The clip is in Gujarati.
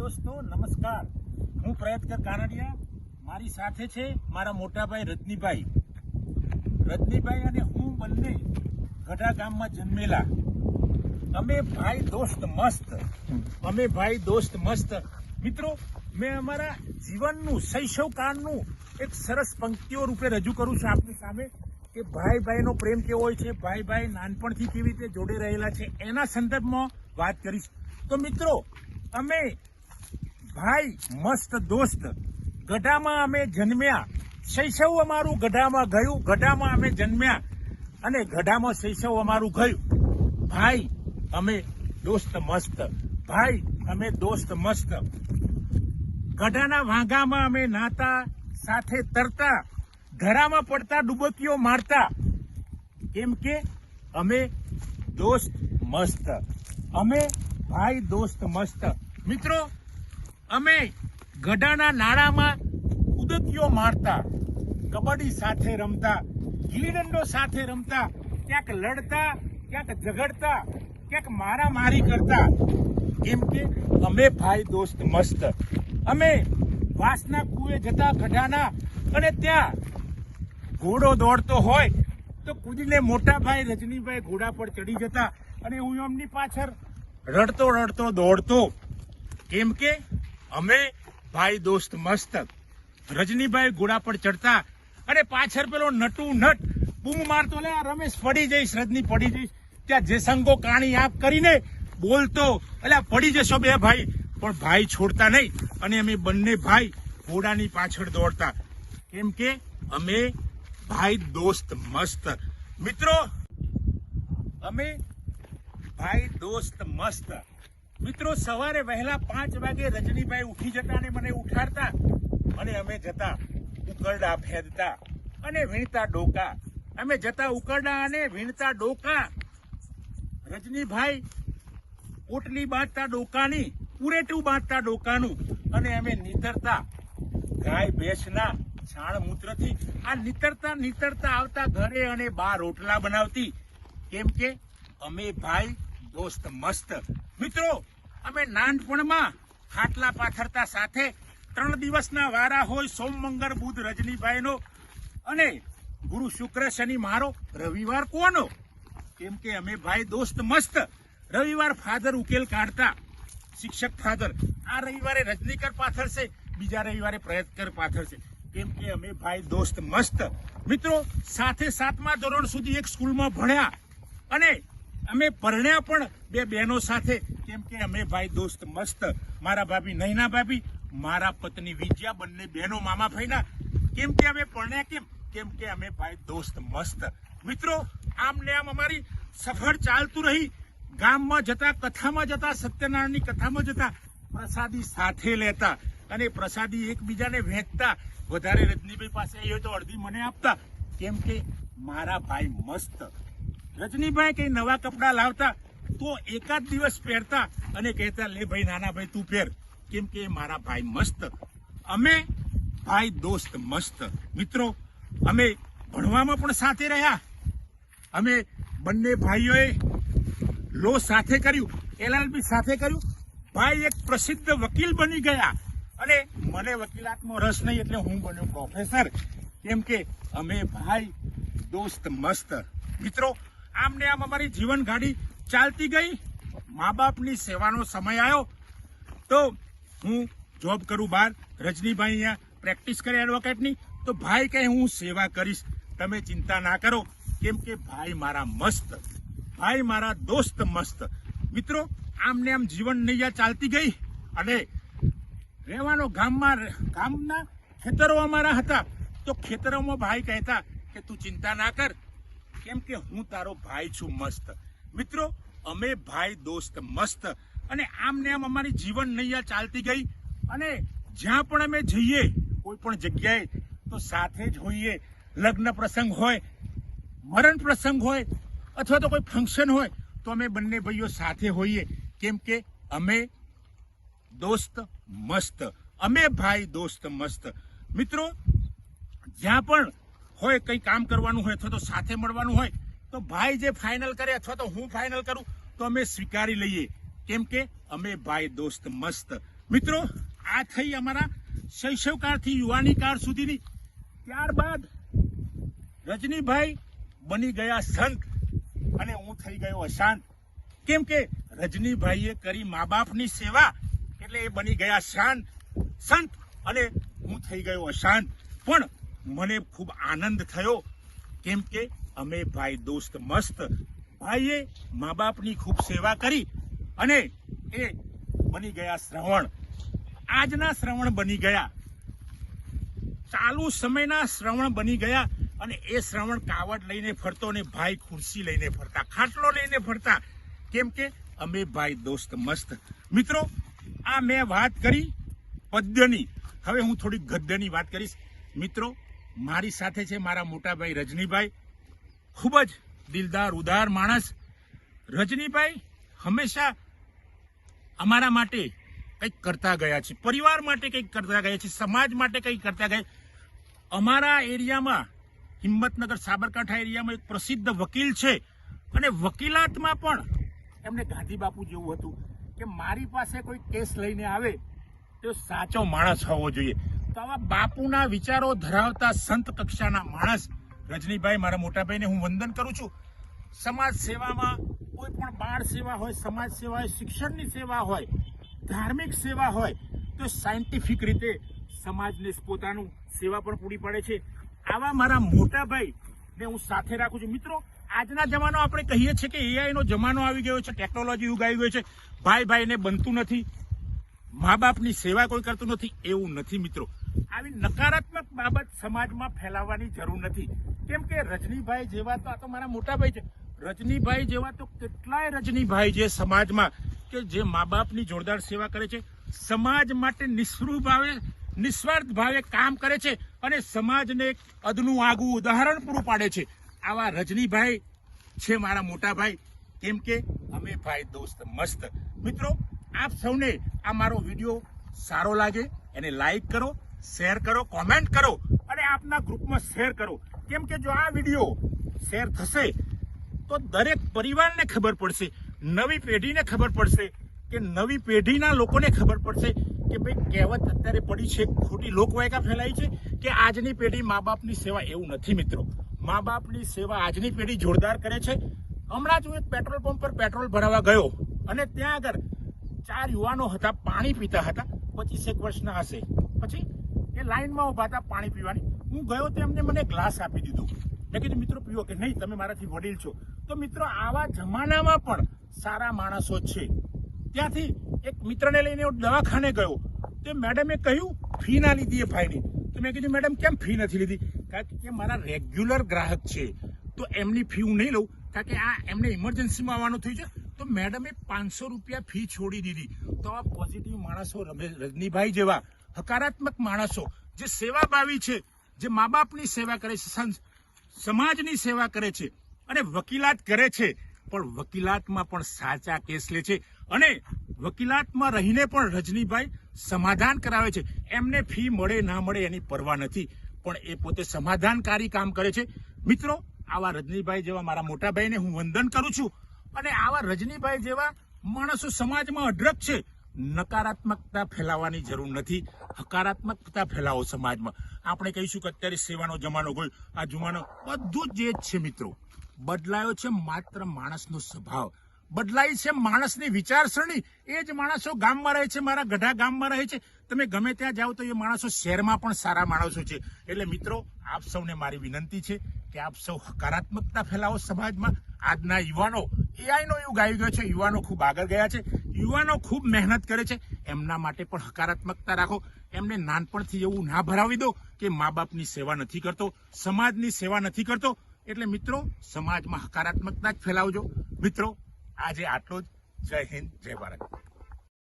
દોસ્તો નમસ્કાર, હું પ્રયત્કર કાનડિયા. મારી સાથે છે મારા મોટાભાઈ રજનીભાઈ અને હું બંને ગઢા ગામમાં જન્મેલા. અમે ભાઈ દોસ્ત મસ્ત. મિત્રો, મેં અમારા જીવનનું શૈશવકાળનું એક સરસ પંક્તિઓ રૂપે રજૂ કરું છું આપની સામે કે ભાઈ ભાઈનો પ્રેમ કેવો હોય છે, ભાઈ ભાઈ નાનપણથી કેવી રીતે જોડે રહેલા છે, એના સંદર્ભમાં વાત કરીશ. તો મિત્રો, અમે ભાઈ મસ્ત દોસ્ત. ગઢામાં અમે જન્મ્યા, શૈશવ અમારું ગઢામાં ગયું, ગઢામાં અમે જન્મ્યા અને ગઢામાં શૈશવ અમારું ગયું. ભાઈ અમે દોસ્ત મસ્ત, ભાઈ અમે દોસ્ત મસ્ત. ગઢાના વાંઘામાં અમે નાતા, સાથે તરતા, ધરામાં પડતા ડૂબકીઓ મારતા, કેમ કે અમે દોસ્ત મસ્ત. અમે ભાઈ દોસ્ત મસ્ત. મિત્રો, અમે ગઢાના નાળામાં ઉદકીઓ મારતા, કબડ્ડી સાથે રમતા, ગીલી દંડો સાથે રમતા, ક્યાંક લડતા, ક્યાંક ઝઘડતા, ક્યાંક મારામારી કરતા, કેમ કે અમે ભાઈ દોસ્ત મસ્ત. અમે વાસના કુએ જતા ગઢાના અને ત્યાં ઘોડો દોડતો હોય તો કૂદીને મોટા ભાઈ રજનીભાઈ ઘોડા પર ચડી જતા અને હું એમની પાછળ રડતો દોડતો, કેમ કે અમે ભાઈ દોસ્ત મસ્ત. રજનીભાઈ ઘોડા પર ચડતા અને પાછળ પેલો નટુ નટ બૂમ મારતો, લે રમેશ પડી જઈશ, રજની પડી જઈશ. ત્યાં જેસંગો કાણી આંખ કરીને બોલતો, એટલે પડી જશો બે ભાઈ, પણ ભાઈ છોડતા નહીં અને અમે બંને ભાઈ ઘોડાની પાછળ દોડતા, કેમ કે અમે ભાઈ દોસ્ત મસ્ત. મિત્રો, અમે ભાઈ દોસ્ત મસ્ત. મિત્રો, સવારે વહેલા 5 વાગે રજનીભાઈ ઉઠી જતા અને મને ઉઠાડતા અને અમે જતા ઉકરડા ફેદતા અને વીણતા ડોકા. અમે જતા ઉકરડા અને વીણતા ડોકા. રજનીભાઈ પોટલી બાંધતા ડોકાની, પૂરેટું બાંધતા ડોકાનું અને અમે નીતરતા ગાય ભેંસના છાણ મૂત્રથી. આ નીતરતા આવતા ઘરે અને બા રોટલા બનાવતી, કેમ કે અમે ભાઈ દોસ્ત મસ્ત. મિત્રો, અમે નાનપણમાં ખાટલા પાથરતા સાથે. 3 દિવસના વારા હોય, સોમ મંગળ બુધ રજનીભાઈનો અને ગુરુ શુક્ર શનિ મારો, રવિવાર કોનો, કેમ કે અમે ભાઈ દોસ્ત મસ્ત. રવિવાર ફાધર ઉકેલ કાઢતા, શિક્ષક ફાધર. આ રવિવારે રજનીકર પાથરશે, બીજા રવિવારે પ્રયત્કર પાથરશે, કેમ કે અમે ભાઈ દોસ્ત મસ્ત. મિત્રો, સાથે 7મા ધોરણ સુધી એક સ્કૂલમાં ભણ્યા અને અમે પરણ્યા પણ 2 બહેનો સાથે, કેમ કે અમે ભાઈ દોસ્ત મસ્ત. મારા ભાભી નૈના ભાભી, મારા પત્ની વિજયા, બંને બહેનો મામા ભાઈના. કેમ કે અમે પરણ્યા, કેમ કે અમે ભાઈ દોસ્ત મસ્ત. મિત્રો, આમ ને આમ અમારી સફળ ચાલતું રહી. ગામમાં જતા, કથામાં જતા, સત્યનારાયણની કથામાં જતા, પ્રસાદી સાથે લેતા અને પ્રસાદી એકબીજાને વહેંચતા. વધારે રજનીભાઈ પાસે આવ્યો તો અડધી મને આપતા, કેમ કે મારા ભાઈ મસ્ત. રજનીભાઈ કઈ નવા કપડા લાવતા તો એકાદ દિવસ પહેરતા અને કહેતા, લે ભાઈ નાના ભાઈ તું પહેર, કેમ કે મારા ભાઈ મસ્ત. અમે ભાઈ દોસ્ત મસ્ત. મિત્રો, અમે ભણવામાં પણ સાથે રહ્યા. અમે બંને ભાઈઓએ લો સાથે કર્યું, LLB સાથે કર્યું. ભાઈ એક પ્રસિદ્ધ વકીલ બની ગયા અને મને વકીલાતમાં રસ નહીં એટલે હું બન્યો પ્રોફેસર, કેમ કે અમે ભાઈ દોસ્ત મસ્ત. મિત્રો, આમ ને આમ અમારી જીવન ગાડી ચાલતી ગઈ. મા બાપની સેવાનો સમય આવ્યો તો હું જોબ કરું બહાર. રજનીભાઈ અહીંયા પ્રેક્ટિસ કરે એડવોકેટની. તો ભાઈ કહે હું સેવા કરીશ, તમે ચિંતા ના કરો, કેમ કે ભાઈ મારા મસ્ત, ભાઈ મારા દોસ્ત મસ્ત. મિત્રો, આમ ને આમ જીવન નૈયા ચાલતી ગઈ અને રહેવાનો ગામના ખેતરો અમારા હતા. તો ખેતરોમાં ભાઈ કહેતા કે તું ચિંતા ના કર, કેમ કે હું તારો ભાઈ છું મસ્ત. મિત્રો, અમે ભાઈ દોસ્ત મસ્ત અને આમ ને આમ અમારી જીવન નૈયા ચાલતી ગઈ અને જ્યાં પણ અમે જઈએ, કોઈ પણ જગ્યાએ તો સાથે જ હોઈએ. લગ્ન પ્રસંગ હોય, મરણ પ્રસંગ હોય અથવા તો કોઈ ફંક્શન હોય તો અમે બંને ભાઈઓ સાથે હોઈએ, કેમ કે અમે દોસ્ત મસ્ત. અમે ભાઈ દોસ્ત મસ્ત. મિત્રો, જ્યાં પણ હોય, કંઈ કામ કરવાનું હોય અથવા તો સાથે મળવાનું હોય તો ભાઈ જે ફાઇનલ કરે અથવા તો હું ફાઇનલ કરું તો અમે સ્વીકારી લઈએ, કેમ કે અમે ભાઈ દોસ્ત મસ્ત. મિત્રો આ થઈ અમારા શૈશવકાળથી યુવાની કાળ સુધીની. ત્યારબાદ રજનીભાઈ બની ગયા સંત અને હું થઈ ગયો અશાંત. કેમ કે રજનીભાઈએ કરી મા બાપની સેવા એટલે એ બની ગયા સંત અને હું થઈ ગયો અશાંત. પણ મને ખૂબ આનંદ થયો કેમ કે અમે ભાઈ દોસ્ત મસ્ત ભાઈએ મા બાપની ખૂબ સેવા કરી અને એ બની ગયા શ્રવણ. આજના શ્રવણ બની ગયા, ચાલુ સમયના શ્રવણ બની ગયા અને એ શ્રવણ કાવડ લઈને ફરતો ને ભાઈ ખુરશી લઈને ફરતા, ખાટલો લઈને ફરતા. કેમ કે અમે ભાઈ દોસ્ત મસ્ત. મિત્રો આ મેં વાત કરી પદ્યની, હવે હું થોડી ગદ્યની વાત કરીશ. મિત્રો મારી સાથે છે મારા મોટા ભાઈ રજનીભાઈ, ખૂબ જ દિલદાર ઉદાર માણસ. રજનીભાઈ હંમેશા અમારા માટે કંઈક કરતા ગયા છે, પરિવાર માટે કંઈક કરતા ગયા છે, સમાજ માટે કંઈક કરતા ગયા. અમારા એરિયામાં હિંમતનગર સાબરકાંઠા એરિયામાં એક પ્રસિદ્ધ વકીલ છે અને વકીલાતમાં પણ એમને ગાંધી બાપુ જેવું હતું કે મારી પાસે કોઈ કેસ લઈને આવે તો સાચો માણસ હોવો જોઈએ. તો આવા બાપુના વિચારો ધરાવતા સંત કક્ષાના માણસ રજનીભાઈ, મારા મોટાભાઈને હું વંદન કરું છું. સમાજ સેવામાં કોઈ પણ બાળ સેવા હોય, સમાજ સેવા હોય, શિક્ષણની સેવા હોય, ધાર્મિક સેવા હોય તો સાયન્ટિફિક રીતે સમાજને પોતાનું સેવા પણ પૂરી પાડે છે. આવા મારા મોટાભાઈ ને હું સાથે રાખું છું. મિત્રો આજના જમાનો આપણે કહીએ છીએ કે એઆઈ નો જમાનો આવી ગયો છે, ટેકનોલોજી યુગ આવી ગયો છે, ભાઈ ભાઈને બનતું નથી, મા બાપની સેવા કોઈ કરતું નથી, એવું નથી. મિત્રો આવી નકારાત્મક બાબત સમાજમાં ફેલાવવાની જરૂર નથી. કેમ કે રજનીભાઈ જેવા તો આ તો મારા મોટાભાઈ છે, રજનીભાઈ જેવા તો કેટલાય રજનીભાઈ જે સમાજમાં કે જે મા બાપની જોરદાર સેવા કરે છે, સમાજ માટે નિસ્વાર્થ ભાવે કામ કરે છે અને સમાજને એક અદનું આગવું ઉદાહરણ પૂરું પાડે છે. આવા રજનીભાઈ છે મારા મોટા ભાઈ. કેમ કે અમે ભાઈ દોસ્ત મસ્ત. મિત્રો આપ સૌને આ મારો વિડીયો સારો લાગે એને લાઈક કરો, શેર કરો, કોમેન્ટ કરો અને આપના ગ્રુપમાં શેર કરો. કેમ કે જો આ વિડીયો શેર થશે તો દરેક પરિવારને ખબર પડશે, નવી પેઢીને ખબર પડશે કે નવી પેઢીના લોકોને ખબર પડશે કે ભાઈ કહેવત અત્યારે પડી છે, ખોટી લોકવાયકા ફેલાઈ છે કે આજની પેઢી મા બાપની સેવા. એવું નથી મિત્રો, મા બાપની સેવા આજની પેઢી જોરદાર કરે છે. હમણાં જ હું એક પેટ્રોલ પંપ પર પેટ્રોલ ભરાવા ગયો અને ત્યાં આગળ 4 યુવાનો હતા, પાણી પીતા હતા, 25 વર્ષના હશે. પછી એ લાઈનમાં ઉભા હતા પાણી પીવાની. હું ગયો તો એમને મને ગ્લાસ આપી દીધું. મેં કીધું મિત્રો પીવો કે નહીં, તમે મારાથી વડીલ છો. તો મિત્રો આવા જમાનામાં પણ સારા માણસો છે. ત્યાંથી એક મિત્રને લઈને દવાખાને ગયો તો મેડમે કહ્યું ફી ના લીધી એ ભાઈની. તો મેં કીધું મેડમ કેમ ફી નથી લીધી? કારણ કે મારા રેગ્યુલર ગ્રાહક છે તો એમની ફી હું નહીં લઉં, કારણ કે આ એમને ઇમરજન્સીમાં આવવાનું થયું છે. તો મેડમે 500 રૂપિયા ફી છોડી દીધી. તો આ પોઝિટિવ માણસો, રજનીભાઈ જેવા હકારાત્મક માણસો જે સેવાભાવી છે, જે મા બાપની સેવા કરે છે, સમાજની સેવા કરે છે અને વકીલાત કરે છે, પણ વકીલાતમાં પણ સાચા કેસ લે છે અને વકીલાતમાં રહીને પણ રજનીભાઈ સમાધાન કરાવે છે. એમને ફી મળે ના મળે એની પરવા નથી, પણ એ પોતે સમાધાનકારી કામ કરે છે. મિત્રો આવા રજનીભાઈ જેવા મારા મોટા ભાઈને હું વંદન કરું છું અને આવા રજનીભાઈ જેવા માણસો સમાજમાં અઢળક છે. નકારાત્મકતા ફેલાવવાની જરૂર નથી, હકારાત્મકતા ફેલાવો સમાજમાં. આપણે કહીશું કે અત્યારે સેવાનો જમાનો ગયો, આ જમાનો બધું જ છે. મિત્રો બદલાયો છે માત્ર માણસનો સ્વભાવ, બદલાઈ છે માણસની વિચારસરણી. એ જ માણસો ગામમાં રહે છે, મારા ગઢા ગામમાં રહે છે, તમે ગમે ત્યાં જાઓ તો એ માણસો શહેરમાં પણ સારા માણસો છે. એટલે મિત્રો આપ સૌને મારી વિનંતી છે કે આપ સૌ હકારાત્મકતા ફેલાવો સમાજમાં. આજના યુવાનો, એઆઈનો યુગ આવી ગયો છે, યુવાનો ખૂબ આગળ ગયા છે, યુવાનો ખૂબ મહેનત કરે છે, એમના માટે પણ હકારાત્મકતા રાખો. એમને નાનપણથી એવું ના ભરાવી દો કે મા બાપની સેવા નથી કરતો, સમાજની સેવા નથી કરતો. એટલે મિત્રો સમાજમાં હકારાત્મકતા જ ફેલાવજો. મિત્રો આજે આટલો જ. જય હિન્દ, જય ભારત.